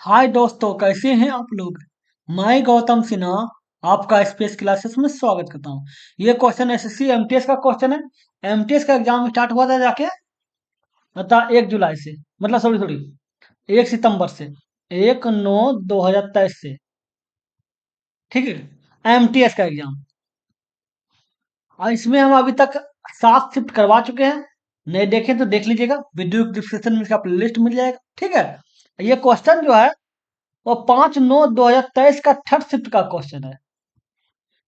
हाय दोस्तों, कैसे हैं आप लोग। मैं गौतम सिन्हा आपका स्पेस क्लासेस में स्वागत करता हूँ। ये क्वेश्चन एसएससी एमटीएस का क्वेश्चन है। एमटीएस का एग्जाम स्टार्ट हुआ था जाके बता 1 जुलाई से, मतलब सॉरी सॉरी 1 सितंबर से, 1/9/2023 से। ठीक है, एमटीएस का एग्जाम। और इसमें हम अभी तक 7 शिफ्ट करवा चुके हैं। नहीं देखें तो देख लीजिएगा, वीडियो डिस्क्रिप्शन में इसका प्लेलिस्ट मिल जाएगा। ठीक है, ये क्वेश्चन जो है वो 5/9/2023 का थर्ड शिफ्ट का क्वेश्चन है।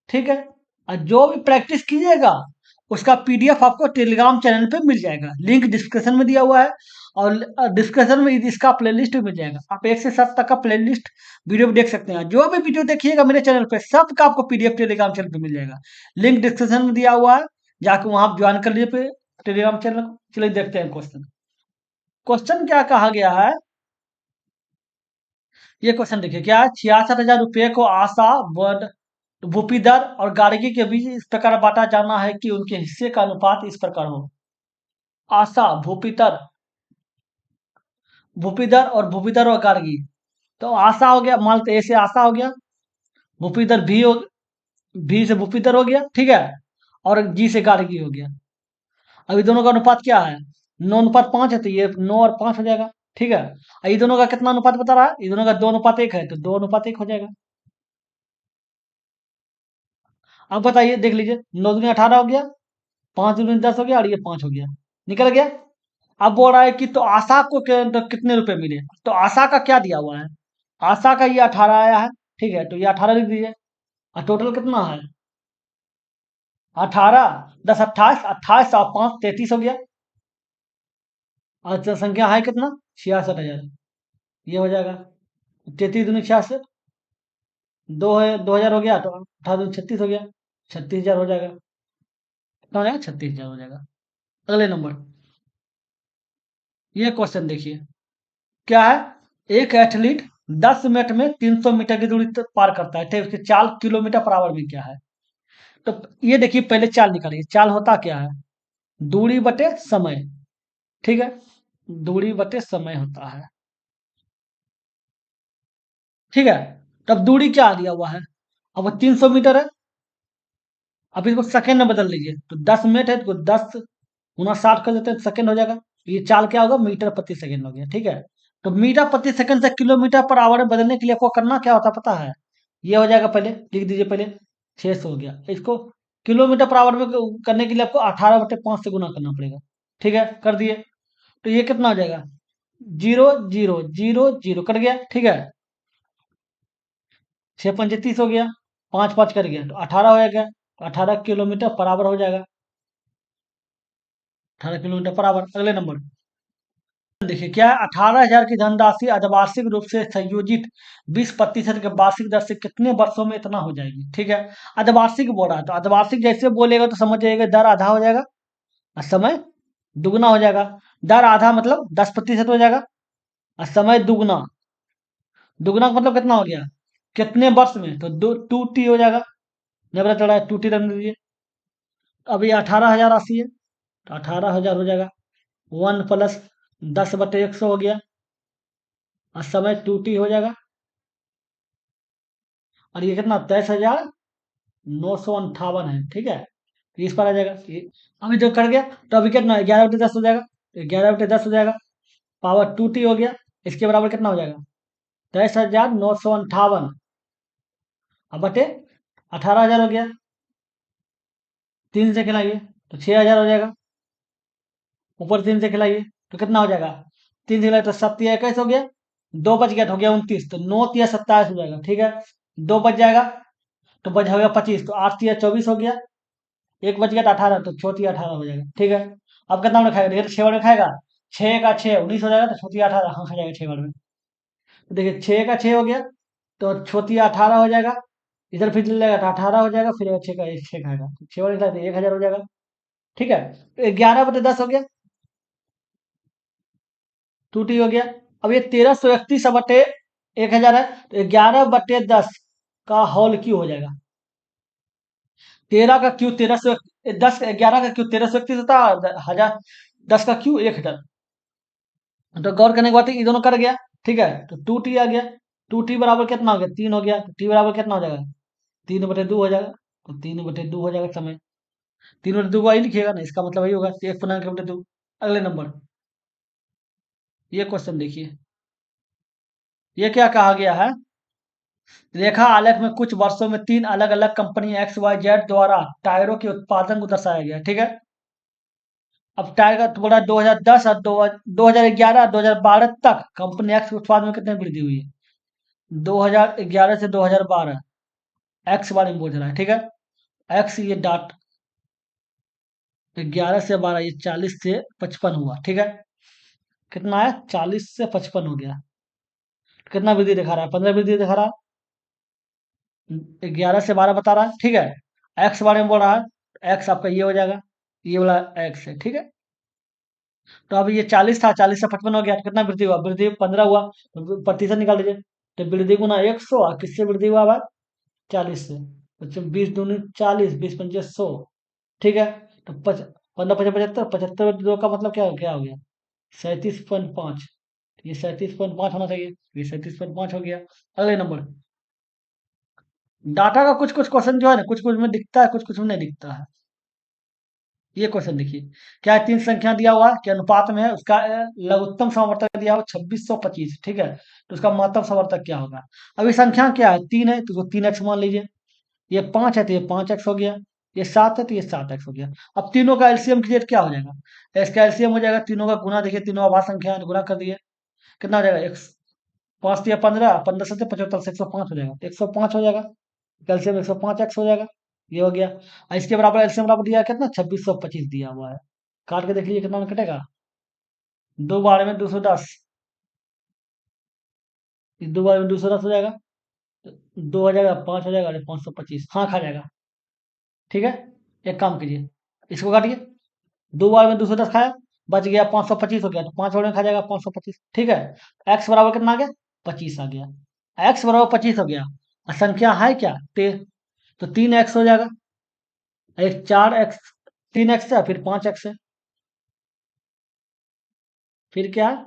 ठीक है, और जो भी प्रैक्टिस कीजिएगा उसका पीडीएफ आपको टेलीग्राम चैनल पे मिल जाएगा। लिंक डिस्क्रिप्शन में दिया हुआ है, और डिस्क्रिप्शन में इसका प्लेलिस्ट भी मिल जाएगा। आप 1 से 7 तक का प्लेलिस्ट वीडियो भी देख सकते हैं। जो भी वीडियो देखिएगा मेरे चैनल पे, सबका आपको पीडीएफ टेलीग्राम चैनल पे मिल जाएगा। लिंक डिस्क्रिप्शन में दिया हुआ है, जाके वहां ज्वाइन कर लीजिए पे टेलीग्राम चैनल को। चलिए देखते हैं क्वेश्चन। क्वेश्चन क्या कहा गया है, ये क्वेश्चन देखिए क्या है। 66,000 रुपये को आशा व भूपिदर और गार्गी के बीच इस प्रकार बांटा जाना है कि उनके हिस्से का अनुपात इस प्रकार हो। आशा, भूपितर, भूपिदर और भूपिदर और गार्गी। तो आशा हो गया, मान लेते ए से आशा हो गया, भूपिदर भी हो, भी से भूपिदर हो गया। ठीक है, और जी से गार्गी हो गया। अभी दोनों का अनुपात क्या है, 9:5 है, तो ये 9 और 5 हो जाएगा। ठीक है, और ये दोनों का कितना अनुपात बता रहा है, ये दोनों का 2:1 है, तो 2:1 हो जाएगा। अब बताइए, देख लीजिए, 9 दूनी 18 हो गया, 5 दूनी 10 हो गया, और ये 5 हो गया, निकल गया। अब बोल रहा है कि तो आशा को तो कितने रुपए मिले। तो आशा का क्या दिया हुआ है, आशा का ये 18 आया है। ठीक है, तो ये 18 लिख दीजिए। और टोटल कितना है, 18, 10 28, 28 और 5 33 हो गया। और संख्या है कितना, 66,000। ये हो जाएगा 33 दूनी 66, 2 है 2,000 हो गया, तो 18 दूनी 36 हो गया, 36,000 हो जाएगा। कितना हो जाएगा, 36,000 हो जाएगा। अगले नंबर, ये क्वेश्चन देखिए क्या है। एक एथलीट 10 मिनट में 300 मीटर की दूरी पार करता है, ठीक है, उसकी चाल किलोमीटर पर आवर में क्या है। तो ये देखिए, पहले चाल निकालिए। चाल होता क्या है, दूरी बटे समय। ठीक है, दूरी बटे समय होता है। ठीक है, तब दूरी क्या दिया हुआ है, अब वो 300 मीटर है। अब इसको सेकंड में बदल लीजिए, तो 10 मिनट है तो 10 × 60 कर देते हैं, सेकंड हो जाएगा। तो ये चाल क्या होगा, मीटर प्रति सेकंड हो गया। ठीक है, तो मीटर प्रति सेकंड से किलोमीटर पर आवर में बदलने के लिए आपको करना क्या होता है पता है। ये हो जाएगा, पहले लिख दीजिए, पहले 600 हो गया। इसको किलोमीटर पर आवर में करने के लिए आपको 18/5 से गुना करना पड़ेगा। ठीक है, कर दिए, तो ये कितना हो जाएगा, 0 0 0 0 कट गया। ठीक है, 6 × 5 = 30 हो गया, 5 5 कट गया, तो 18 हो जाएगा। 18 किलोमीटर पर आवर हो जाएगा, 18 किलोमीटर पर आवर। अगले नंबर देखिए क्या है। 18,000 की धनराशि अर्धवार्षिक रूप से संयोजित 20% के वार्षिक दर से कितने वर्षों में इतना हो जाएगी। ठीक है, अर्धवार्षिक बोल रहा है, तो अर्धवार्षिक जैसे बोलेगा तो समझ जाइएगा दर आधा हो जाएगा और समय दुगना हो जाएगा। दर आधा मतलब 10% हो जाएगा, और समय दुगना। दुगना का मतलब कितना हो गया, कितने वर्ष में, तो 2t हो जाएगा। नहीं पता चला है, 2t रख दीजिए। अभी 18,000 राशि है, तो 18,000 हो जाएगा। 1 + 10/100 हो गया, और समय 2t हो जाएगा। और ये कितना, 23,958 है। ठीक है, तो इस पर आ जाएगा ये। अभी जो कर गया, तो अभी कितना, 11/10 हो जाएगा, तो 11/10 हो जाएगा, पावर 2t हो गया। इसके बराबर कितना हो जाएगा, 23,958 अब बटे 18,000 हो गया। 3 से खिलाइए तो 6,000 हो जाएगा, ऊपर 3 से खिलाइए तो कितना हो जाएगा, 3 से खिलाइए तो 7 × 21 हो गया, 2 बच गया तो हो गया 29, तो 9 × 27 हो जाएगा। ठीक है, 2 बच जाएगा तो बच हो गया 25, तो 8 × 24 हो गया, एक बच गया तो 18, तो छोटी 18 हो जाएगा। ठीक है, अब कितना में खाएगा, देखिए 6 में खाएगा, 6 × 6 = 19 हो जाएगा, तो छोटी 18 हाँ खा जाएगा 6 में। तो देखिए 6 × 6 हो गया, तो छोटी 18 हो जाएगा। इधर फिर चल जाएगा तो 18 हो जाएगा, फिर 6 का 6 खाएगा, तो 6 वाले खाएगा तो 1,000 हो जाएगा। ठीक है, तो 11/10 हो गया, 2t हो गया। अब ये 1331/1000 है, तो 11/10 का होल क्यू हो जाएगा। 13 का क्यू 1300, 10 11 का क्यू 1331 होता है, 1000 10 का क्यू 1,000। तो गौर करने के बाद ये दोनों कट गया, ठीक है, तो 2t आ गया। 2t बराबर कितना हो गया, 3 हो गया। तो t बराबर कितना हो जाएगा, 3/2 हो जाएगा। तो 3/2 हो जाएगा समय। 3/2 को ही लिखिएगा ना, इसका मतलब वही होगा, 1/2। अगले नंबर, ये क्वेश्चन देखिए। ये क्या कहा गया है, रेखा आलेख में कुछ वर्षों में तीन अलग अलग कंपनी एक्स वाई जेड द्वारा टायरों के उत्पादन को दर्शाया गया, ठीक है। अब टायर का तो बोला 2010 और 2011 2012 तक कंपनी एक्स के उत्पादन में कितनी वृद्धि हुई है, 2011 से 2012 एक्स बारे में पूछ रहा है, ठीक है। एक्स ये डाट 11 से 12, ये 40 से 55 हुआ, ठीक है। कितना है, 40 से 55 हो गया। कितना वृद्धि दिखा रहा है, 15 वृद्धि दिखा रहा है। 11 से 12 बता रहा है, ठीक है। एक्स बारे में बोल रहा है, एक्स आपका ये हो जाएगा, ये वाला एक्स है, ठीक है। तो अब ये 40 था, 40 से 55 हो गया, तो कितना वृद्धि हुआ, वृद्धि 15 हुआ। तो प्रतिशत निकाल लीजिए। तो वृद्धि गुना 100, और किससे वृद्धि हुआ भाई, 40 से। तो 20 दूनी 40, 20 पंजे 100, ठीक है। तो 15 5 75, 75/2 का मतलब क्या क्या हो गया, 37.5। ये 37.5 होना चाहिए, ये 37.5 हो गया। अगले नंबर, डाटा का कुछ कुछ क्वेश्चन जो है ना, कुछ कुछ में दिखता है, कुछ कुछ में नहीं दिखता है। ये क्वेश्चन देखिए, क्या है, तीन संख्या दिया हुआ है कि अनुपात में है, उसका लघुत्तम समवर्तक दिया हुआ 2625, ठीक है। तो उसका महत्तम समवर्तक क्या होगा। अभी संख्या क्या है, 3 है तो इसको 3x मान लीजिए। ये 5 है तो ये 5x हो गया। ये 7 है तो ये 7x हो गया। अब तीनों का एलसीएम कीजिए तो क्या हो जाएगा, इसका एलसीएम हो जाएगा तीनों का गुना, देखिए तीनों आभार संख्या है तो गुना कर दिए। कितना हो जाएगा, एक 5 दिया 15, 15 से 75 से 105 हो जाएगा, तो 105 हो जाएगा। कैल्शियम 105x हो जाएगा। ये हो गया। और इसके बराबर एल्शियम बराबर दिया है कितना, 2625 दिया हुआ है। काट के देख लीजिए कितना में कटेगा, 2 बार में 210, 2 बार में 210 हो जाएगा। तो 2 हो जाएगा, 5 हो जाएगा, 525, हाँ खा जाएगा, ठीक है। एक काम कीजिए, इसको काटिए। 2 बार में 210 खाया, बच गया 525 हो गया, तो 5 बार में खा जाएगा 525, ठीक है। एक्स बराबर कितना आ गया, 25 आ गया। एक्स बराबर 25 हो गया, और संख्या है क्या, तो 3x हो जाएगा। एक 4x, 3x है, फिर 5x है, फिर क्या है,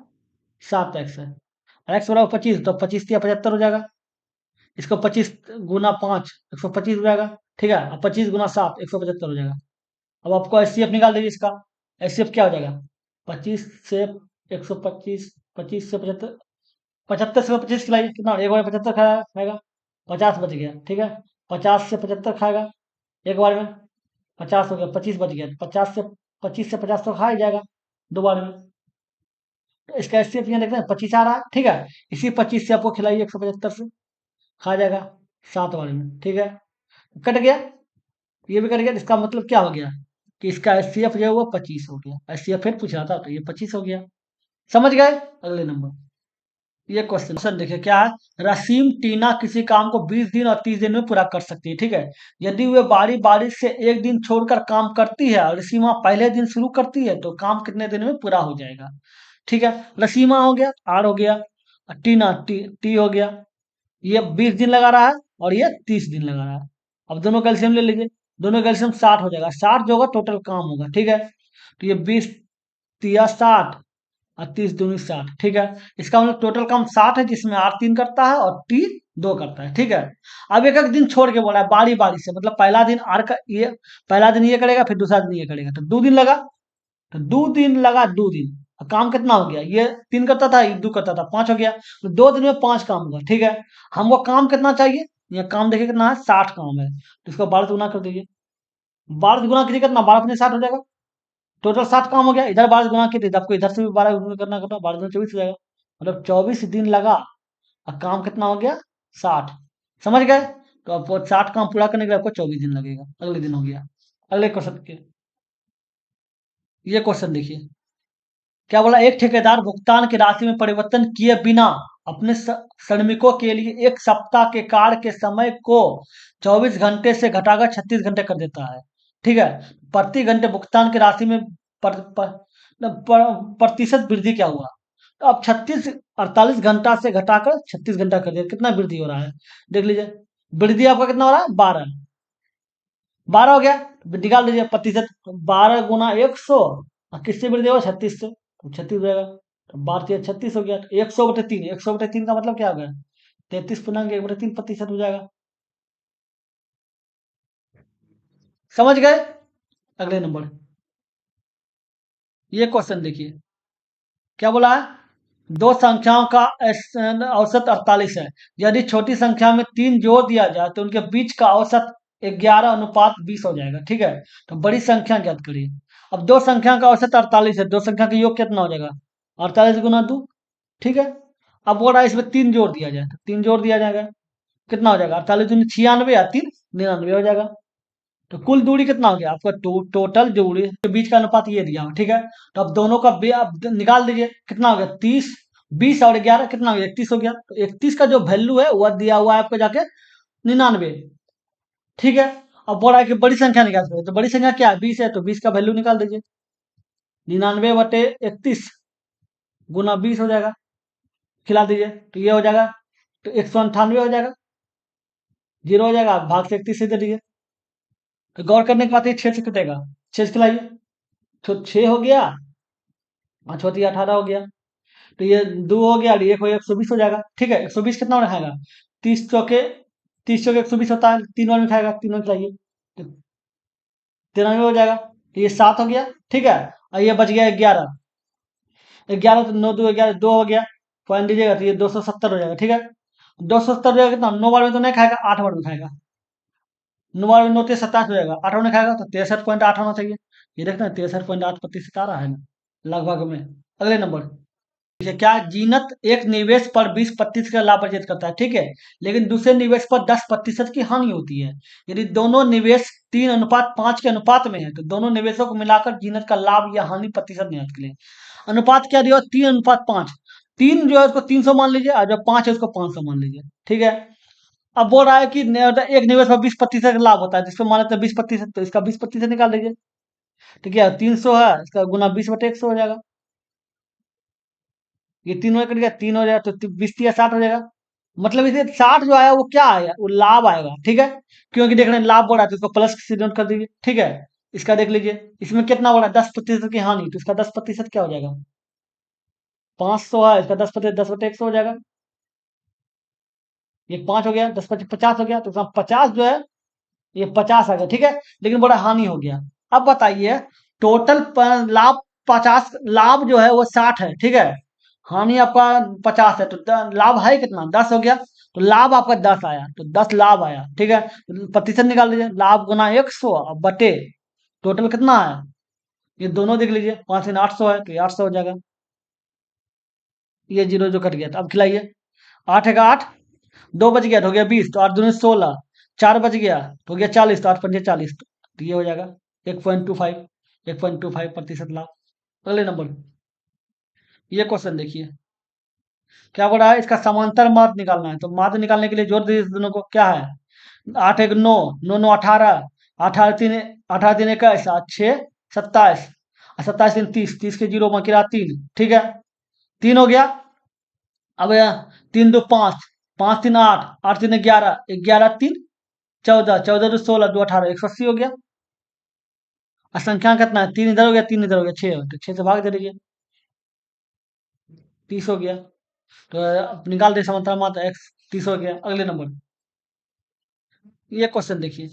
7x है। एक्स बराबर 25, तो 25 या 75 हो जाएगा। इसको 25 गुना 5, 125 हो जाएगा, ठीक है। अब 25 गुना 7, 175 हो जाएगा। अब आपको एचसीएफ निकाल दीजिए इसका। एचसीएफ क्या हो जाएगा, 25 से 125, 25 से 75, 75 से 25 खिलाइए, कितना, एक बार में 75 खाएगा, 50 बच गया, ठीक है। 50 से 75 खाएगा एक बार में, 50 हो गया, 25 बच गया। 25 से 50 तो खा ही जाएगा 2 बार में। तो इसका एचसीएफ यहाँ देखते हैं 25 आ रहा है, ठीक है। इसी 25 से आपको खिलाइए 175 से, खा जाएगा 7 बार में, ठीक है। कट गया, ये भी कट गया, इसका मतलब क्या हो गया, कि इसका एचसीएफ जो है वो 25 हो गया। एचसीएफ फिर पूछ रहा था, तो ये 25 हो गया। समझ गए। अगले नंबर, ये क्वेश्चन देखिए क्या है, रसीम टीना किसी काम को 20 दिन और 30 दिन में पूरा कर सकती है, ठीक है। यदि वे बारी बारी से एक दिन छोड़कर काम करती है और रसीमा पहले दिन शुरू करती है, तो काम कितने दिन में पूरा हो जाएगा, ठीक है। रसीमा हो गया, आर हो गया, और टीना टी हो गया। ये 20 दिन लगा रहा है, और ये 30 दिन लगा रहा है। अब दोनों कैल्शियम ले लीजिए, दोनों कैल्शियम 60 हो जाएगा, 60 जो होगा टोटल काम होगा, ठीक है। तो ये 20 तिया 60, और 30 दूनी 60, ठीक है। इसका मतलब टोटल काम 60 है, जिसमें आर 3 करता है और टी 2 करता है, ठीक है। अब एक एक दिन छोड़ के बोला है, बारी बारी से, मतलब पहला दिन आर का ये, पहला दिन ये करेगा, फिर दूसरा दिन ये करेगा, तो 2 दिन लगा। तो 2 दिन लगा, 2 दिन, और काम कितना हो गया, ये 3 करता था, ये 2 करता था, 5 हो गया। तो 2 दिन में 5 काम होगा, ठीक है। हमको काम कितना चाहिए, ये काम देखिए कितना है, 60 काम है, तो इसको 12 से गुना कर दीजिए। 12 से गुना कीजिए, कितना, 12 × 60 हो जाएगा। टोटल 60 काम हो गया, इधर 12 से गुना कीजिए, तो आपको इधर से भी 12 गुना करना करना, 12 × 24 हो जाएगा। मतलब 24 दिन लगा, और काम कितना हो गया, 60। समझ गए। तो आपको 60 काम पूरा करने के लिए आपको 24 दिन लगेगा। अगले दिन हो गया। अगले क्वेश्चन के, ये क्वेश्चन देखिए क्या बोला, एक ठेकेदार भुगतान की राशि में परिवर्तन किए बिना अपने श्रमिकों के लिए एक सप्ताह के कार्य के समय को 24 घंटे से घटाकर 36 घंटे कर देता है, ठीक है। प्रति घंटे भुगतान की राशि में प्रतिशत वृद्धि क्या हुआ, तो अब 48 घंटा से घटाकर 36 घंटा कर दिया, कितना वृद्धि हो रहा है, देख लीजिए। वृद्धि आपका कितना हो रहा है, 12, 12 हो गया। तो निकाल दीजिए प्रतिशत, 12 गुना 100, और किससे वृद्धि होगा, 36 से, तो 36 हो जाएगा। तो 12×36 हो गया, तो 100/3, 100/3 का मतलब क्या हो गया? 33.1/3 हो जाएगा। समझ गए? अगले नंबर, ये क्वेश्चन देखिए, क्या बोला है? दो संख्याओं का औसत 48 है। यदि छोटी संख्या में 3 जोड़ दिया जाए तो उनके बीच का औसत 11:20 हो जाएगा। ठीक है, तो बड़ी संख्या ज्ञात करिए। अब दो संख्या का औसत 48 है, दो संख्या का योग कितना हो जाएगा? 48 × 2। ठीक है, अब बोल रहा है इसमें 3 जोड़ दिया जाए, तो 3 जोड़ दिया जाएगा, कितना हो जाएगा? 48×96 या 3×99 हो जाएगा। तो कुल दूरी कितना हो गया आपका? टोटल दूरी के बीच का अनुपात ये दिया हो। ठीक है, तो अब दोनों का आप निकाल दीजिए, कितना हो गया? 30, 20 और 11 कितना हो गया? 31 हो गया। तो 31 का जो वैल्यू है वह दिया हुआ है आपको जाके 99। ठीक है, अब बोल रहा है कि बड़ी संख्या निकाल सकते, तो बड़ी संख्या क्या है? 20 है, तो 20 का वैल्यू निकाल दीजिए। 99/31 × 20 हो जाएगा, खिला दीजिए, तो ये हो जाएगा, तो 198 हो जाएगा, जीरो हो जाएगा, भाग से 31 से दे दीजिए। तो गौर करने के बाद ये 6 से कटेगा, 6 से खिलाइए, तो 6 हो गया, 5 × 18 हो गया, तो ये 2 हो गया और 1 हो गया, 120 हो जाएगा। ठीक है, 120 कितना में खाएगा? 30 चौके 120 होता है, 3 बार में खाएगा, 3 बार खिलाइए, तो 93 हो जाएगा, तो ये 7 हो गया। ठीक है, और ये बच गया 11, 11 तो 9 2 11, 2 हो गया, पॉइंट दीजिएगा, तो ये 270 हो जाएगा। ठीक है, 270 हो जाएगा, कितना? 9 बार में तो नहीं खाएगा, 8 बार में खाएगा। 9 बार में 9 × 27 हो जाएगा, 8 बार में खाएगा तो 63.8 होना चाहिए। ये देखना 63.8% आ रहा है ना, लगभग में। अगले नंबर, देखिए क्या है? जीनत एक निवेश पर 20% का लाभ अर्जित करता है। ठीक है, लेकिन दूसरे निवेश पर 10% की हानि होती है। यदि दोनों निवेश 3:5 के अनुपात में है तो दोनों निवेशों को मिलाकर जीनत का लाभ या हानि प्रतिशत निकालें के लिए अनुपात क्या दिया? 3:5। 3 जो है उसको 300 मान लीजिए, और जो 5 है उसको 500 मान लीजिए। ठीक है, अब बोल रहा है कि एक निवेश पर 20% का लाभ होता है, जिसको मान लेते हैं 20%, तो इसका 20% निकाल दीजिए। ठीक है, 300 है, इसका गुना 20/100 हो जाएगा। ये तीनों कट गया, 3 हो जाएगा, तो 20×3 = 60 हो जाएगा। मतलब इसे 60 जो आया वो क्या आया? वो लाभ आएगा। ठीक है, क्योंकि देख रहे हैं लाभ बढ़ा है, तो इसको प्लस से नोट कर दीजिए। ठीक है, इसका देख लीजिए, इसमें कितना बढ़ा? 10% की हानि, तो इसका 10% क्या हो जाएगा? 500 है, इसका 10%, 10/100 हो जाएगा। ये 5 हो गया, 10×5 = 50 हो गया, तो इसका 50 जो है, ये 50 आ गया। ठीक है, लेकिन बड़ा हानि हो गया। अब बताइए, टोटल लाभ 50, लाभ जो है वो 60 है। ठीक है, हानि आपका 50 है, तो लाभ है कितना? 10 हो गया, तो लाभ आपका 10 आया, तो 10 लाभ आया। ठीक है, तो प्रतिशत निकाल लीजिए, लाभ गुना 100 बटे टोटल कितना है? ये दोनों देख लीजिए, 5 × 800 है, तो ये 800 हो जाएगा। ये जीरो जो कट गया, तो अब खिलाइए, 8 × 8, 2 बच गया तो हो गया 20, तो 8 दूनी 16, 4 बच गया तो हो गया 40, तो 8×5 = 40, तो ये हो जाएगा 1.25, 1.25% लाभ। अगले नंबर, ये क्वेश्चन देखिए, क्या बोल रहा है? इसका समांतर माध्य निकालना है, तो माध्य निकालने के लिए जोड़ दीजिए इस दोनों को। क्या है? 8 × 1 = 9, 9 × 9 = 18, 18 × 3 21, 6 27, और 27 × 3 30, 30 के जीरो में गिरा 3। ठीक है, 3 हो गया। अब 3 2 5, 5 3 8, 8 3 11, 11 3 14, 14 2 16, 2 18, 180 हो गया। और संख्या कितना है? 3 इधर हो गया, 3 इधर हो गया, 6 हो, तो 6 से भाग दे दीजिए, 30 हो गया। तो अब निकाल दे समांतर मात्रा x, 30 हो गया। अगले नंबर, ये क्वेश्चन देखिए,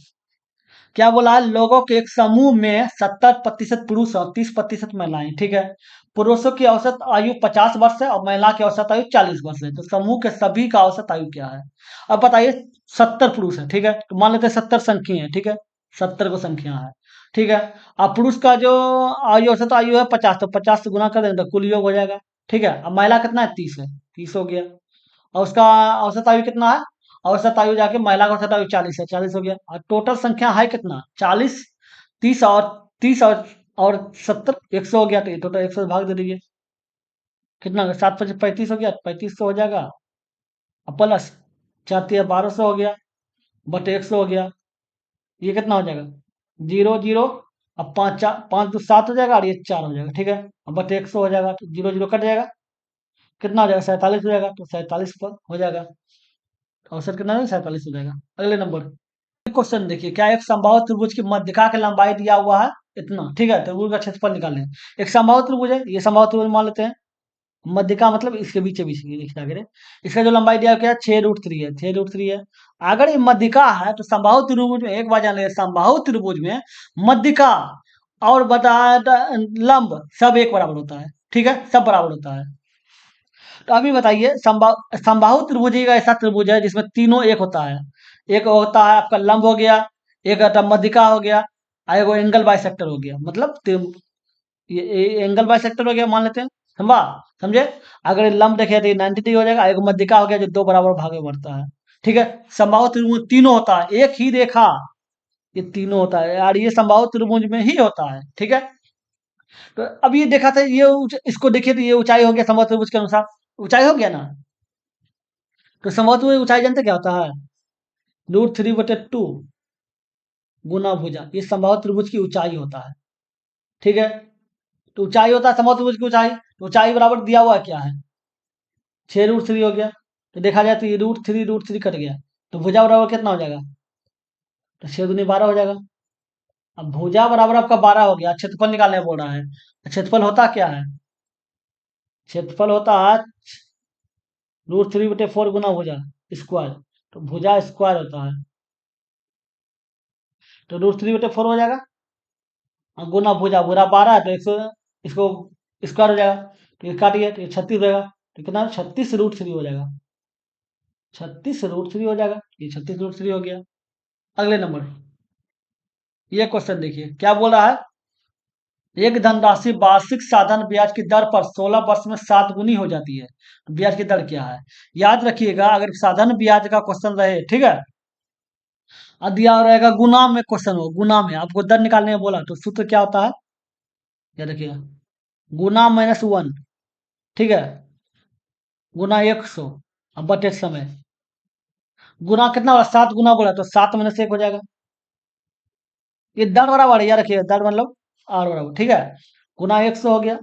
क्या बोला है? लोगों के एक समूह में 70% पुरुष और 30% महिलाएं। ठीक है, पुरुषों की औसत आयु 50 वर्ष है और महिला की औसत आयु 40 वर्ष है, तो समूह के सभी का औसत आयु क्या है? अब बताइए, 70 पुरुष है। ठीक है, तो मान लेते हैं 70 संख्या है। ठीक है, 70 को संख्या है। ठीक है, अब पुरुष का जो आयु औसत आयु है 50, तो 50 से गुना कर देंगे तो कुल योग हो जाएगा। ठीक है, अब महिला कितना है? 30 है, 30 हो गया, और उसका औसत आयु कितना है? औसत आयु जाके महिला का औसत आयु 40 है, 40 हो गया, और टोटल संख्या है कितना? 40, 30 और 30 और 70, 100 हो गया, तो ये टोटल 100 से भाग दे दीजिए, कितना हो गया? 7×5 = 35 हो गया, 3500 हो जाएगा, और प्लस 4×3 = 1200 हो गया, बटे 100 हो गया, ये कितना हो जाएगा? 0 0, अब 5 5 2 7 हो जाएगा, और ये 4 हो जाएगा। ठीक है, अब बटे 100 हो जाएगा, तो 0 0 कट जाएगा, कितना हो जाएगा? 47 हो जाएगा, तो 47 पर हो जाएगा, औसत कितना है? 47 हो जाएगा। अगले नंबर, क्वेश्चन देखिए, क्या एक समबाहु त्रिभुज की मध्यिका की लंबाई दिया हुआ है इतना। ठीक है, त्रिभुज का क्षेत्रफल निकालें। एक समबाहु त्रिभुज है, ये समबाहु त्रिभुज मान लेते हैं। मध्यिका मतलब इसके बीच बीच की लिखा करे। इसका जो लंबाई दिया क्या है, 6√3 है, 6√3 है। अगर ये मध्यिका है तो समबाहु त्रिभुज में एक बार जान लिया, समबाहु त्रिभुज में मध्यिका और बता लंब सब एक बराबर होता है, ठीक है, सब बराबर होता है। तो अभी बताइए, समबाहु त्रिभुज एक ऐसा त्रिभुज है जिसमें तीनों एक होता है। एक होता है आपका लंब हो गया, एक होता है मध्यिका हो गया, और एगो एंगल बाइसेक्टर हो गया। मतलब ये एंगल बाइसेक्टर हो गया मान लेते हैं, समझा, समझे। अगर ये लंब देखे तो ये 90 डिग्री हो जाएगा, एक मध्यिका हो गया जो दो बराबर भाग में बढ़ता है, ठीक है। समबाहु त्रिभुज तीनों होता है, एक ही रेखा, ये तीनों होता है यार, ये समबाहु त्रिभुज में ही होता है, ठीक है। तो अब ये देखा था, ये इसको देखिए तो ये ऊंचाई हो गया समबाहु त्रिभुज के अनुसार, ऊंचाई हो गया ना। तो समबाहु त्रिभुज ऊंचाई जानते क्या होता है, √3/2 गुना भुजा, ये समबाहु त्रिभुज की ऊंचाई होता है, ठीक है। तो ऊंचाई होता है समबाहु त्रिभुज की ऊंचाई, तो ऊंचाई बराबर दिया हुआ क्या है, 6√3 हो गया। तो देखा जाए तो ये √3 कट गया, तो भुजा बराबर कितना हो जाएगा, तो 6×2 = 12 हो जाएगा। अब भुजा बराबर आपका 12 हो गया, क्षेत्रफल निकालने बोल रहा है। क्षेत्रफल होता क्या है, क्षेत्रफल होता है √3/4 गुना भुजा स्क्वायर, तो भुजा स्क्वायर होता है, तो √3/4 हो जाएगा। और गुना भुजा, भुजा 12 है तो 100, इसको स्क्वायर हो जाएगा, तो ये काटिए तो ये 36 रहेगा, तो कितना 36√3 हो जाएगा, 36√3 हो जाएगा, ये 36√3 हो गया। अगले नंबर, ये क्वेश्चन देखिए क्या बोल रहा है, एक धनराशि वार्षिक साधन ब्याज की दर पर 16 वर्ष में 7 गुनी हो जाती है, तो ब्याज की दर क्या है। याद रखिएगा, अगर साधन ब्याज का क्वेश्चन रहे, ठीक है, और दिया रहेगा गुना में, क्वेश्चन हो गुना में आपको दर निकालने में बोला, तो सूत्र क्या होता है, याद रखिएगा, गुना -1, ठीक है, गुना 100 अब बटे समय, गुना कितना होगा, 7 गुना बोला तो 7 - 1 हो जाएगा। ये दर बराबर है, याद रखिएगा, दर मतलब आर बराबर, ठीक है, गुना 100 हो गया।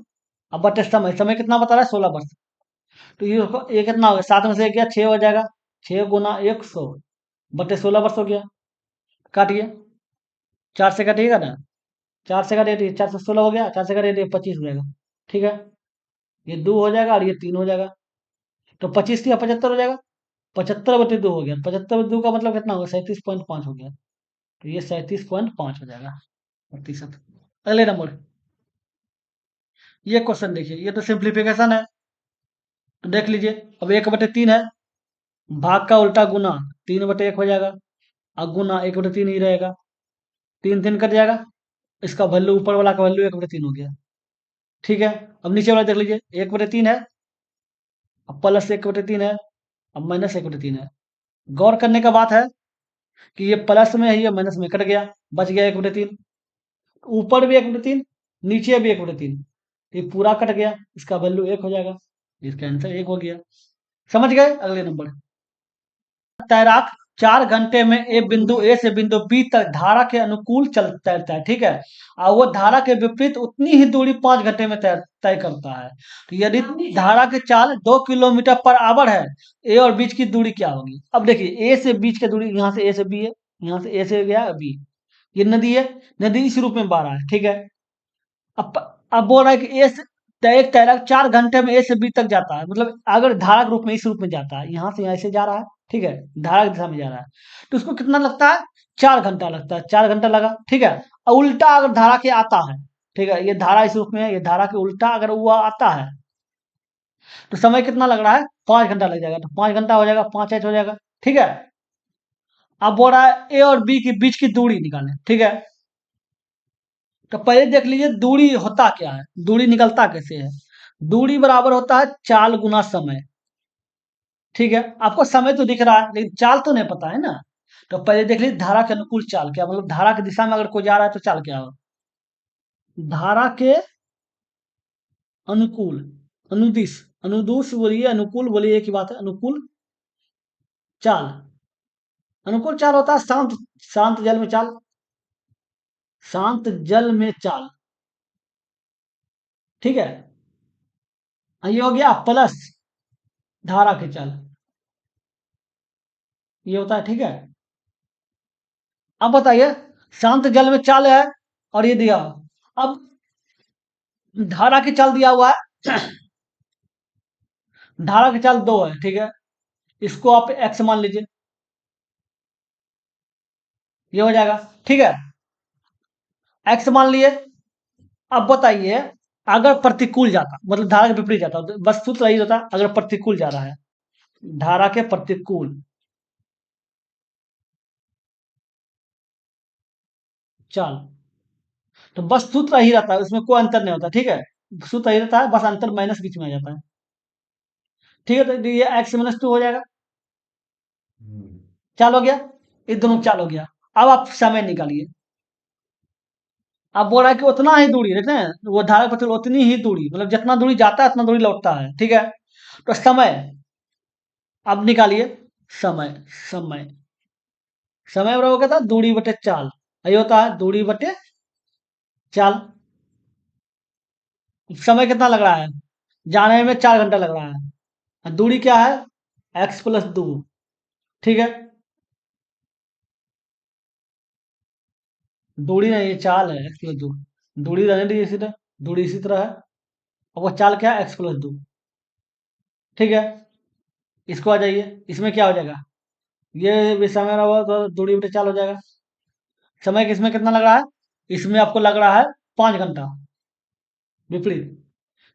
अब बटे समय, समय कितना बता रहा है, 16 वर्ष। तो ये कितना हो गया, 7 में से 1 गया, 6 हो जाएगा, 6 × 100 बटे 16 वर्ष हो गया। काटिए, 4 से काटिएगा ना, 4 से काटिए, 4 से 16 हो गया, 4 से काटिए 25 हो जाएगा, ठीक है। ये 2 हो जाएगा और ये 3 हो जाएगा, तो 25 या 75 हो जाएगा, 75/2 हो गया, 75/2 का मतलब कितना होगा, 37.5 हो गया, तो ये 37.5 हो जाएगा प्रतिशत। अगले नंबर, ये क्वेश्चन देखिए, ये तो सिंप्लीफिकेशन है, तो देख लीजिए। अब 1/3 है, भाग का उल्टा गुना, 3/1 हो जाएगा, और गुना 1/3 ही रहेगा, 3 कट जाएगा, इसका वैल्यू ऊपर वाला का वैल्यू 1/3 हो गया, ठीक है। अब नीचे वाला देख लीजिए, 1/3 है, अब प्लस 1/3 है, अब -1/3 है। गौर करने का बात है कि ये प्लस में है, ये माइनस में कट गया, बच गया 1/3, ऊपर भी 1/3, नीचे भी 1/3, ये पूरा कट गया, इसका वैल्यू 1 हो जाएगा, इसका आंसर 1 हो गया। समझ गए। अगले नंबर, तैराक 4 घंटे में एक बिंदु ए से बिंदु बी तक धारा के अनुकूल चल तैरता है, ठीक है, और वो धारा के विपरीत उतनी ही दूरी 5 घंटे में तय तय करता है। तो यदि धारा की चाल 2 किलोमीटर/आवर है, ए और बीच की दूरी क्या होगी। अब देखिए, ए से बीच की दूरी, यहाँ से ए से बी है, यहाँ से ए से गया बी, ये नदी है, नदी इस रूप में बह रहा है, ठीक है। अब अब बोल रहा है कि एक तैराक 4 घंटे में ए से बी तक जाता है, मतलब अगर धारा के रूप में इस रूप में जाता है, यहाँ से यहाँ से जा रहा है, ठीक है, धारा की दिशा में जा रहा है, तो उसको कितना लगता है, 4 घंटा लगता है, 4 घंटा लगा, ठीक है। और उल्टा अगर धारा के आता है, ठीक है, ये धारा इस रूप में है, ये धारा के उल्टा अगर वो आता है, तो समय कितना लग रहा है, 5 घंटा लग जाएगा, तो 5 घंटा हो जाएगा, 5h हो जाएगा, ठीक है। अब बोल रहा है ए और बी के बीच की दूरी निकालें, ठीक है। तो पहले देख लीजिए दूरी होता क्या है, दूरी निकलता कैसे है। दूरी बराबर होता है चाल गुना समय, ठीक है। आपको समय तो दिख रहा है लेकिन चाल तो नहीं पता है ना। तो पहले देख लीजिए धारा के अनुकूल चाल क्या, मतलब धारा की दिशा में अगर कोई जा रहा है तो चाल क्या हो, धारा के अनुकूल, अनुदिश, अनुदूस बोलिए, अनुकूल बोलिए, एक ही बात है, अनुकूल चाल। अनुकूल चाल होता है शांत, शांत जल में चाल, शांत जल में चाल, ठीक है। ये हो गया प्लस धारा के चाल, ये होता है, ठीक है। अब बताइए, शांत जल में चाल है और ये दिया, अब धारा की चाल दिया हुआ है धारा की चाल 2 है, ठीक है। इसको आप एक्स मान लीजिए, ये हो जाएगा, ठीक है। एक्स मान लिए। अब बताइए, अगर प्रतिकूल जाता, मतलब धारा के विपरीत जाता, तो बस सूत्र यही होता, अगर प्रतिकूल जा रहा है, धारा के प्रतिकूल चाल, तो बस सूत्र यही रहता है, उसमें कोई अंतर नहीं होता, ठीक है। सूत्र यही रहता है, बस अंतर माइनस बीच में आ जाता है, ठीक है। तो ये x-2 हो जाएगा, चाल हो गया, ये दोनों चाल हो गया। अब आप समय निकालिए। अब बोल रहा है कि उतना ही दूरी, देखते हैं वो धारा पत्र उतनी ही दूरी, मतलब जितना दूरी जाता है उतना दूरी लौटता है, ठीक है। तो समय, अब निकालिए। समय, समय, समय बराबर क्या था, दूरी बटे चाल। यही होता है दूरी बटे चाल। समय कितना लग रहा है, जाने में 4 घंटा लग रहा है, और दूरी क्या है, x+2, ठीक है। दूरी नहीं, ये चाल है, x+2। दूरी रहने दीजिए इसी तरह, दूरी इसी तरह है, और वो चाल क्या है, x+2, ठीक है। इसको आ जाइए, इसमें क्या हो जाएगा, ये भी समय रहा तो दूरी बटे चाल हो जाएगा। समय किसमें कितना लग रहा है, इसमें आपको लग रहा है 5 घंटा, विपरीत,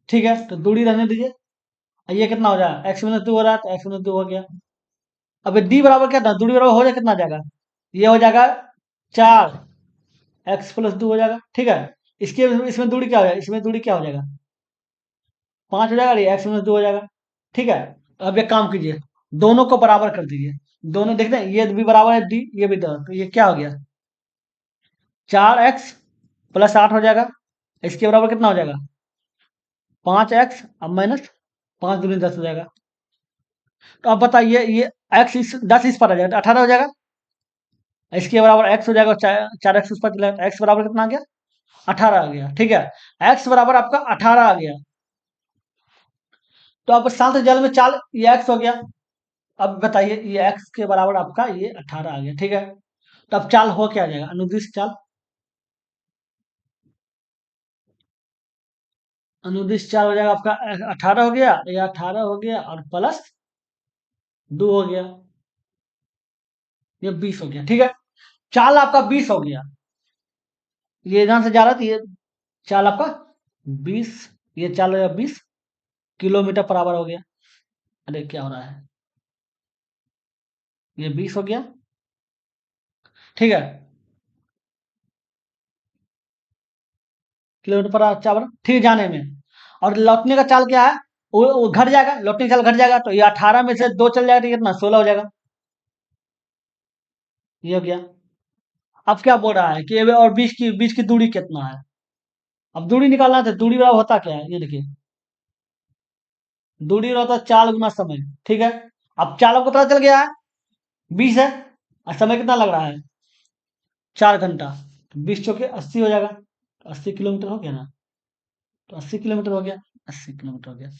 ठीक है। तो दूरी रहने दीजिए, और ये कितना हो जाएगा, x-2 हो रहा है, तो x-2 हो गया। अब डी बराबर क्या था, दूरी बराबर हो जाए कितना आ जाएगा, ये हो जाएगा 4x+2 हो जाएगा, ठीक है। इसके इसमें दूरी क्या हो जाएगा, इसमें दूरी क्या हो जाएगा, 5 हो जाएगा, और ये x-2 हो जाएगा, ठीक है। अब एक काम कीजिए, दोनों को बराबर कर दीजिए, दोनों देखते हैं, ये भी बराबर है डी, ये भी दस, तो ये क्या हो गया, 4x+8 हो जाएगा। इसके बराबर कितना हो जाएगा, 5x, अब माइनस 5×2=10 हो जाएगा। तो अब बताइए, ये x इस 10 इस पर आ जाएगा, तो 18 हो जाएगा। इसके बराबर x हो जाएगा, 4x उस पर चला जाएगा, x बराबर कितना आ गया, 18 आ गया, ठीक है। x बराबर आपका 18 आ गया। तो अब शांत जल में चाल, ये x हो गया। अब बताइए, ये x के बराबर आपका ये 18 आ गया, ठीक है। तो अब चाल हो क्या आ जाएगा, अनुदिश चाल, अनुदिश चाल हो जाएगा आपका 18 हो गया, या 18 हो गया और +2 हो गया, ये 20 हो गया, ठीक है। चाल आपका 20 हो गया, ये जहां से जा रहा था, ये चाल आपका 20, ये चाल हो गया 20 किलोमीटर पर आवर हो गया। अरे क्या हो रहा है, ये 20 हो गया, ठीक है, किलोमीटर पर आवर, ठीक है, जाने में। और लौटने का चाल क्या है, वो घट जाएगा, लौटने का चाल घट जाएगा, तो ये 18 में से 2 चल जाएगा, तो कितना 16 हो जाएगा, ये हो गया। अब क्या बोल रहा है कि ये और बीच की दूरी कितना है, अब दूरी निकालना है, तो दूरी बराबर होता क्या है, ये देखिए, दूरी बराबर होता है चाल गुना समय, ठीक है। अब चाल आपको पता चल गया है, 20 है, और समय कितना लग रहा है, 4 घंटा, तो 20 × 80 हो जाएगा, तो 80 किलोमीटर हो गया ना, तो 80 किलोमीटर हो गया, 80 किलोमीटर हो गया।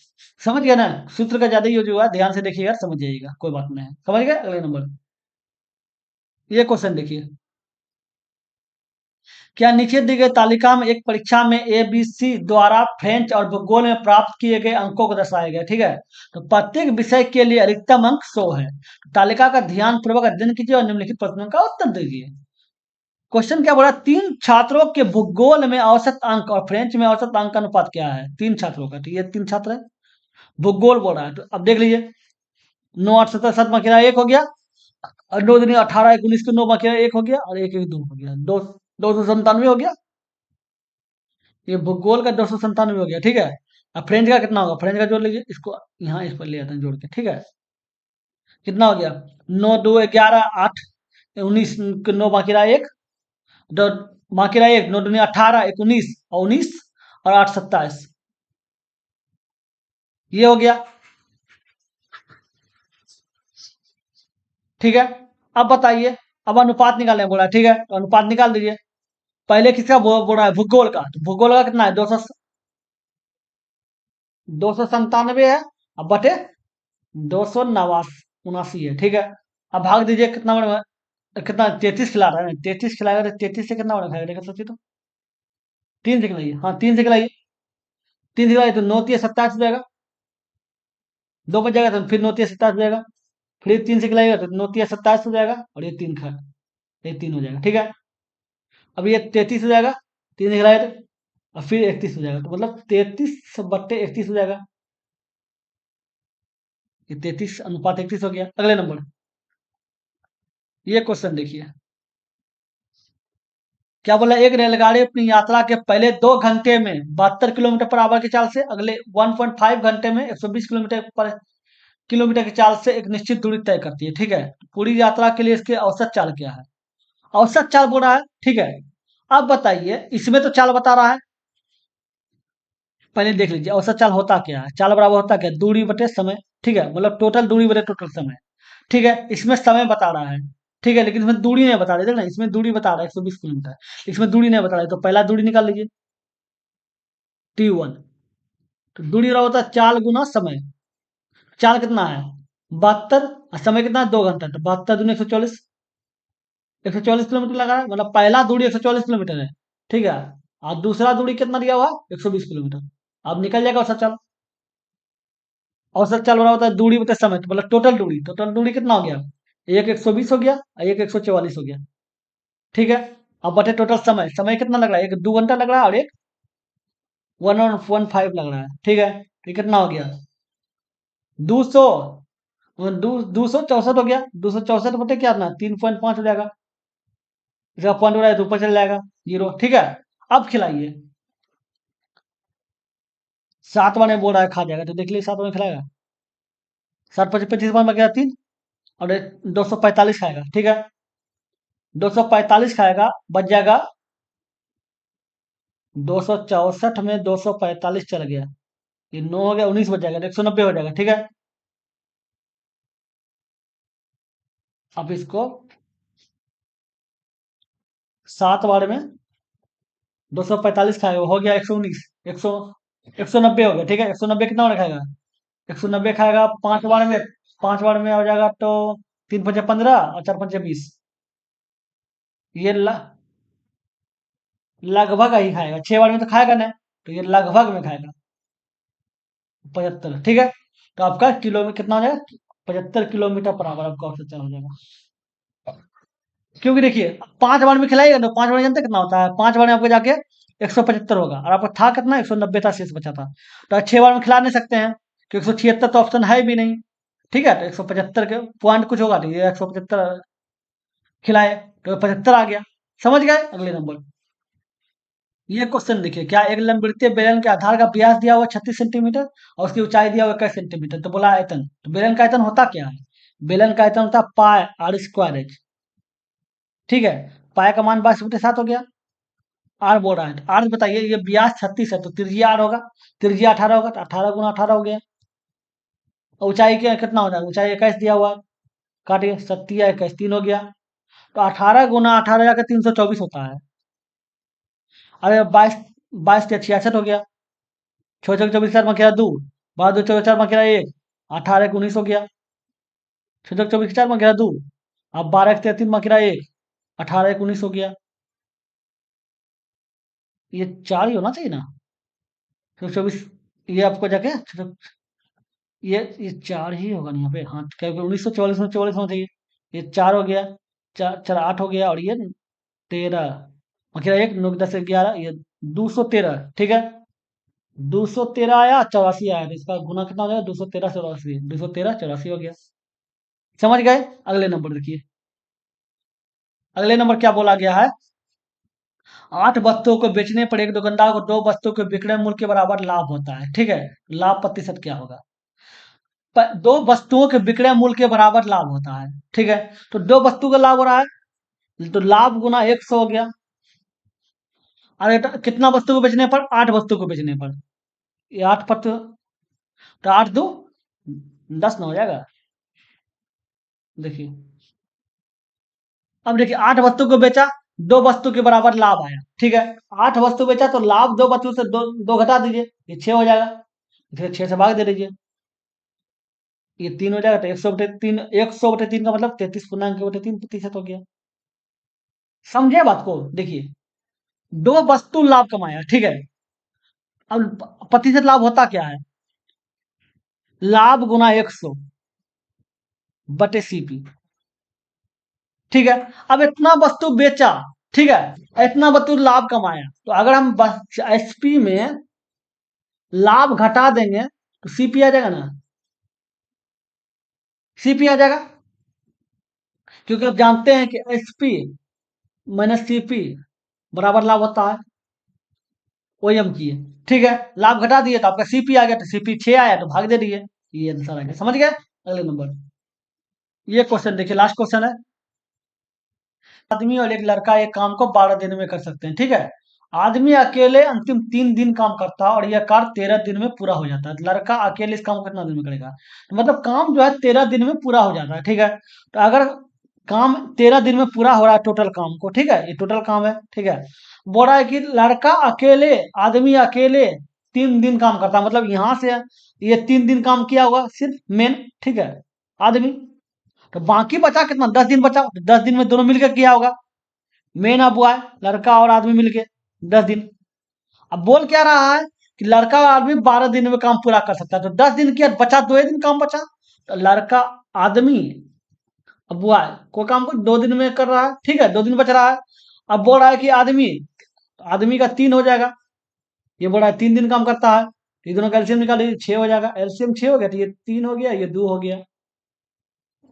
समझ गया ना, सूत्र का ज्यादा यूज हुआ, ध्यान से देखिएगा, समझ जाइएगा, कोई बात नहीं है, समझ गए। अगले नंबर, ये क्वेश्चन देखिए, क्या नीचे दी गई तालिका में एक परीक्षा में ए बी सी द्वारा फ्रेंच और भूगोल में प्राप्त किए गए अंकों को दर्शाया गया, ठीक है। तो प्रत्येक विषय के लिए अधिकतम अंक 100 है। तालिका का ध्यान पूर्वक अध्ययन कीजिए और निम्नलिखित प्रश्नों का उत्तर दीजिए। क्वेश्चन क्या बोला, 3 छात्रों के भूगोल में औसत अंक और फ्रेंच में औसत अंक का अनुपात क्या है, 3 छात्रों का, तो ये 3 छात्र है, भूगोल बोल रहा है, तो अब देख लीजिए, 9 8 7 7 एक हो गया, और 9 दूनी 18 एक 19 के 9 एक हो गया, और एक एक 2 हो गया, 297 हो गया, ये भूगोल का 297 हो गया, ठीक है। अब फ्रेंच का कितना होगा, फ्रेंच का जोड़ लीजिए, इसको यहाँ इस पर ले आते हैं जोड़ के, ठीक है। कितना हो गया, 9 2 11 8, 19 के 9 बाकी रहा एक, दो बाकी रहा एक, 9 दूनी 18 एक 19, और 19 और 8 27, ये हो गया, ठीक है। अब बताइए, अब अनुपात निकालने बोला है, ठीक है, तो अनुपात निकाल दीजिए। पहले किसका बोल रहा है, भूगोल का, तो भूगोल का कितना है, 297 है, अब बटे 289 है, ठीक है। अब भाग दीजिए, कितना बड़ा, कितना 33 खिला रहा है, 33 खिलाएगा, तो 33 से कितना बड़ा खाएगा, देखा सोचिए तो, 3 से खिलाइए, हाँ 3 से खिलाइए, 3 से खिलाइए तो 9 3 27 हो जाएगा, दो बच जाएगा तो फिर 9 × 27 हो जाएगा। फिर ये 3 से खिलाएगा तो 9 × 27 हो जाएगा और ये 3 खा, ये 3 हो जाएगा, ठीक है। अब ये 33 हो जाएगा, 3 से खिलाएगा तो, और फिर 31 हो जाएगा, तो मतलब 33/31 हो जाएगा। ये 33:31 हो गया। अगले नंबर, ये क्वेश्चन देखिए, क्या बोला, एक रेलगाड़ी अपनी यात्रा के पहले 2 घंटे में 72 किलोमीटर पर आवर की चाल से, अगले 1.5 घंटे में 120 किलोमीटर की चाल से एक निश्चित दूरी तय करती है, ठीक है। पूरी यात्रा के लिए इसके औसत चाल क्या है? औसत चाल बोल रहा है, ठीक है। अब बताइए, इसमें तो चाल बता रहा है, पहले देख लीजिए औसत चाल होता क्या है। चाल बराबर होता क्या है? दूरी बटे समय, ठीक है, मतलब टोटल दूरी बटे टोटल समय, ठीक है। इसमें समय बता रहा है, ठीक है, लेकिन इसमें दूरी नहीं बता रहे, देख ना, इसमें दूरी बता रहा है 120 किलोमीटर, इसमें दूरी नहीं बता रहा है, तो पहला दूरी निकाल लीजिए, T1। तो दूरी रहा होता है चाल गुना समय। चाल कितना है? 72, और समय कितना है? 2 घंटा, तो 72 × 140, 140 किलोमीटर लगा है, मतलब पहला दूरी 140 किलोमीटर है, ठीक है। और दूसरा दूरी कितना दिया हुआ है? 120 किलोमीटर। अब निकल जाएगा औसत चाल। औसत चाल बराबर होता है दूरी बटे समय, तो मतलब टोटल दूरी कितना हो गया? एक 120 हो गया और एक 144 हो गया, ठीक है। अब बटे टोटल समय, समय कितना लग रहा है? एक 2 घंटा लग रहा है और एक 115 लग रहा है, ठीक है। तो ये कितना हो गया? 200, 264 हो गया। 264 बटे क्या ना, 3.5 हो जाएगा। इसका पॉइंट हो रहा है तो ऊपर चल जाएगा 0, ठीक है। अब खिलाइए, 7 बार में बोल रहा है खा जाएगा, तो देख लीजिए 7 बार में खिलाएगा। 7 × 25 में गया 3, और 245 खाएगा, ठीक है। 245 खाएगा, बच जाएगा 264 में 245 चल गया, ये 9 हो गया, 19 बच जाएगा, तो 190 हो जाएगा, ठीक है। अब इसको 7 बार में 245 खाएगा, हो गया 119, 190 हो गया, ठीक है। 190 कितना बार खाएगा? 190 खाएगा 5 बार में, 5 बार में हो जाएगा तो 3×5 = 15 और 4×5 = 20। ये लगभग ही खाएगा, 6 बार में तो खाएगा नहीं, तो ये लगभग में खाएगा 75, ठीक है। तो आपका किलो में कितना हो जाएगा? 75 किलोमीटर पर आवर आपका औसत चाल हो जाएगा। क्योंकि देखिए, 5 बार में खिलाएगा तो 5 बार जानते हैं कितना होता है? 5 बार में आपको जाके 175 होगा, और आपका था कितना? 190 था, शेष बचा था। तो आप 6 बार में खिला नहीं सकते हैं, क्योंकि 176 तो ऑप्शन है भी नहीं, ठीक है। तो 175 के पॉइंट कुछ होगा, तो ये 175 खिलाए, तो 75 आ गया। समझ गए? अगले नंबर, ये क्वेश्चन देखिए, क्या एक लंबवृत्तीय बेलन के आधार का व्यास दिया हुआ 36 सेंटीमीटर और उसकी ऊंचाई दिया हुआ 21 सेंटीमीटर, तो बोला आयतन, तो बेलन का आयतन होता क्या है? बेलन का आयतन होता है पाई r²h, ठीक है। पाई का मान 22/7 हो गया। आर बोल रहा है, आर बताइए, ये व्यास 36 है, तो त्रिज्या आर होगा, त्रिज्या 18 होगा, तो 18 × 18 हो गया। और ऊंचाई क्या कितना हो जाएगा? ऊंचाई 21 दिया हुआ है, काटिए, 37 3 हो गया, तो 18 × 18 जाकर 324 होता है। अरे 22, 22 × 66 हो गया, 6 × 24 मखेरा 2, 12 × 2 = 4 मखेरा 1, 18 × 19 हो गया, 6 × 24 = 4 मखेरा 2, अब 12 × 3 मखेरा 1, 18 × 19 हो गया। ये 4 ही होना चाहिए ना? 624, ये आपको जाके ये 4 ही होगा ना यहाँ पे, हाँ, क्योंकि 1944 में 44 होना चाहिए। ये 4 हो गया, 4 4 8 हो गया, और ये 13 मखेरा 1, 9 10 11, ये 213, ठीक है। 213 आया, 84 आया, तो इसका गुना कितना हो जाएगा? 213 84, 213 84 हो गया। समझ गए? अगले नंबर देखिए, अगले नंबर क्या बोला गया है? 8 वस्तुओं को बेचने पर एक दुकानदार को 2 वस्तुओं के विक्रय मूल्य के बराबर लाभ होता है, ठीक है। लाभ प्रतिशत क्या होगा? 2 वस्तुओं के विक्रय मूल्य के बराबर लाभ होता है, ठीक है। तो 2 वस्तु का लाभ हो रहा है, तो लाभ गुना 100 हो गया। अरे कितना वस्तु को बेचने पर? 8 वस्तु को बेचने पर, ये 8 पर, तो 8 दो 10 ना हो जाएगा। देखिए, अब देखिए, 8 वस्तु को बेचा, 2 वस्तु के बराबर लाभ आया, ठीक है। 8 वस्तु बेचा तो लाभ 2 वस्तु से दो घटा दीजिए, ये 6 हो जाएगा, इसे 6 से भाग दे दीजिए, ये 3 हो जाएगा, तो 100/3, 100/3 का मतलब 33.3% हो गया। समझे बात को? देखिए, 2 वस्तु लाभ कमाया, ठीक है। अब प्रतिशत लाभ होता क्या है? लाभ गुना 100 बटे सीपी। ठीक है। अब इतना वस्तु बेचा, ठीक है, इतना वस्तु लाभ कमाया, तो अगर हम एसपी में लाभ घटा देंगे तो सीपी आ जाएगा ना, सीपी आ जाएगा, क्योंकि आप जानते हैं कि एसपी माइनस सीपी बराबर लाभ होता है, वही हम किए। ठीक है, लाभ घटा दिए तो आपका सीपी आ गया, तो सीपी 6 आया तो भाग दे दिए, ये आंसर आ गया। समझ गए? अगले नंबर, ये क्वेश्चन देखिए, लास्ट क्वेश्चन है। आदमी और एक लड़का एक काम को 12 दिन में कर सकते हैं। ठीक है, आदमी अकेले अंतिम 3 दिन काम करता है और यह कार्य 13 दिन में पूरा हो जाता है। तो लड़का अकेले इस काम को कितना दिन में करेगा? तो मतलब काम जो है 13 दिन में पूरा हो जाता है। ठीक है, तो अगर काम 13 दिन में पूरा हो रहा है टोटल काम को, ठीक है, ये टोटल काम है। ठीक है, बोल रहा है कि लड़का अकेले, आदमी अकेले 3 दिन काम करता है, मतलब यहां से ये 3 दिन काम किया होगा सिर्फ मेन, ठीक है, आदमी। तो बाकी बचा कितना? 10 दिन बचा, 10 दिन में दोनों मिलकर किया होगा, मेन अब हुआ है लड़का और आदमी मिलके 10 दिन। अब बोल क्या रहा है कि लड़का और आदमी 12 दिन में काम पूरा कर सकता है, तो 10 दिन किया, बचा 2 दिन काम बचा, तो लड़का आदमी अब हुआ है कोई काम को 2 दिन में कर रहा है। ठीक है, 2 दिन बच रहा है। अब बोल रहा है कि आदमी, तो आदमी का 3 हो जाएगा, ये बोल रहा है 3 दिन काम करता है, तो ये दोनों का एलसीएम निकाल लीजिए, 6 हो जाएगा, एलसीएम 6 हो गया, तो ये 3 हो गया, ये 2 हो गया।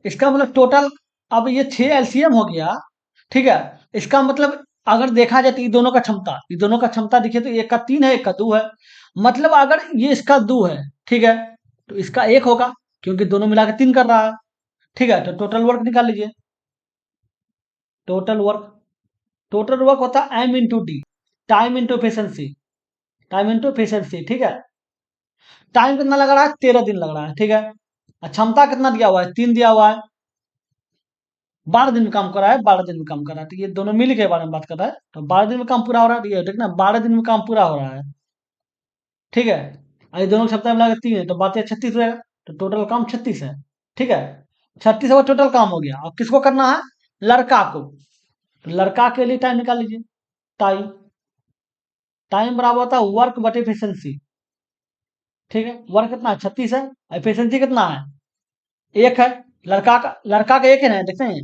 इसका मतलब टोटल, अब ये 6 एलसीएम हो गया। ठीक है, इसका मतलब अगर देखा जाए तो ये दोनों का क्षमता, ये दोनों का क्षमता देखिए तो एक का 3 है, एक का 2 है, मतलब अगर ये इसका 2 है, ठीक है, तो इसका 1 होगा, क्योंकि दोनों मिला के 3 कर रहा है। ठीक है, तो टोटल वर्क निकाल लीजिए, टोटल वर्क, टोटल वर्क होता है M into D, time into efficiency, time into efficiency. ठीक है, टाइम कितना लग रहा है? 13 दिन लग रहा है। ठीक है, और क्षमता कितना दिया हुआ है? 3 दिया हुआ है, 12 दिन में काम कर रहा है, 12 दिन में काम कर रहा है, तो ये दोनों मिल के बारे में बात कर रहा है, तो 12 दिन में काम पूरा हो रहा है, तो ये देखना 12 दिन में काम पूरा हो रहा है। ठीक है, और ये दोनों की क्षमता मिला के 3 है, तो बातें 36 रहेगा, तो टोटल काम 36 है। ठीक है, 36 और टोटल काम हो गया। अब किसको करना है? लड़का को, तो लड़का के लिए टाइम निकाल लीजिए, टाइम, टाइम बराबर होता है वर्क बटे एफिशिएंसी। ठीक है, वर्क कितना है? 36 है, एफिशिएंसी कितना है? 1 है, लड़का का 1 है ना, देखते हैं।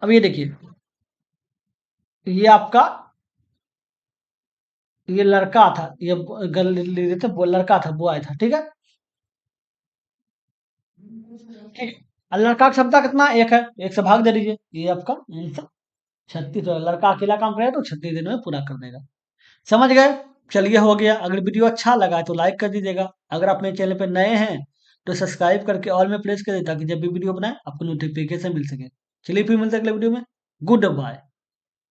अब ये देखिए, ये आपका, ये लड़का था, ये गर्ल ले रहे थे, वो लड़का था, बॉय था। ठीक है, ठीक है, और लड़का की क्षमता कितना? 1 है, 1 से भाग दे दीजिए, ये आपका आंसर 36। तो लड़का अकेला काम करेगा तो 36 दिन में पूरा कर देगा। समझ गए? चलिए, हो गया। अगर वीडियो अच्छा लगा तो लाइक कर दीजिएगा, अगर अपने चैनल पर नए हैं तो सब्सक्राइब करके ऑल में प्रेस करें, ताकि जब भी वीडियो बनाए आपको नोटिफिकेशन मिल सके। चलिए फिर मिलते हैं अगले वीडियो में। Good bye.